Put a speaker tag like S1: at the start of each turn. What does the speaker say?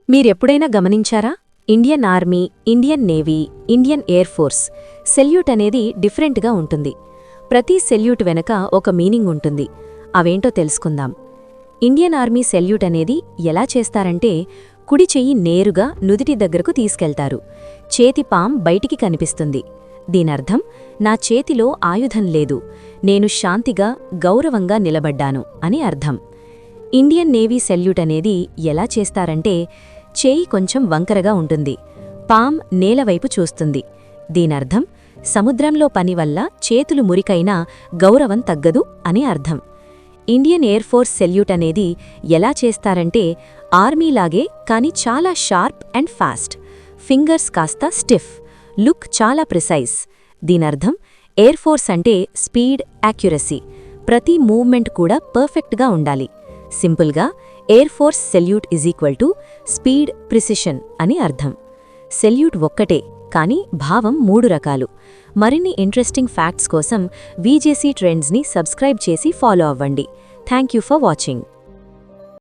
S1: మీరెప్పుడైనా గమనించారా? Indian army, Indian navy, Indian air force salute అనేది డిఫరెంట్గా ఉంటుంది. ప్రతి సెల్యూట్ వెనక ఒక మీనింగ్ ఉంటుంది. అవేంటో తెలుసుకుందాం. ఇండియన్ ఆర్మీ సెల్యూట్ అనేది ఎలా చేస్తారంటే, కుడి చెయ్యి నేరుగా నుదిటి దగ్గరకు తీసుకెళ్తారు. చేతి పాం బయటికి కనిపిస్తుంది. దీనర్థం, నా చేతిలో ఆయుధం లేదు, నేను శాంతిగా, గౌరవంగా నిలబడ్డాను అని అర్థం. ఇండియన్ నేవీ సెల్యూట్ అనేది ఎలా చేస్తారంటే, చేయి కొంచెం వంకరగా ఉంటుంది. పాం నేలవైపు చూస్తుంది. దీనర్థం, సముద్రంలో పని వల్ల చేతులు మురికైనా గౌరవం తగ్గదు అని అర్థం. ఇండియన్ ఎయిర్ ఫోర్స్ సెల్యూట్ అనేది ఎలా చేస్తారంటే, ఆర్మీలాగే కాని చాలా షార్ప్ అండ్ ఫాస్ట్. ఫింగర్స్ కాస్త స్టిఫ్, లుక్ చాలా ప్రిసైజ్. దీనర్థం, ఎయిర్ ఫోర్స్ అంటే స్పీడ్, యాక్యురసీ. ప్రతి మూవ్మెంట్ కూడా పర్ఫెక్ట్గా ఉండాలి. సింపుల్గా, air force salute = speed, precision అని అర్థం. సెల్యూట్ ఒక్కటే, కానీ భావం 3 రకాలు. మరిన్ని ఇంట్రెస్టింగ్ ఫ్యాక్ట్స్ కోసం VJC ట్రెండ్స్ని సబ్స్క్రైబ్ చేసి ఫాలో అవ్వండి. Thank you for watching.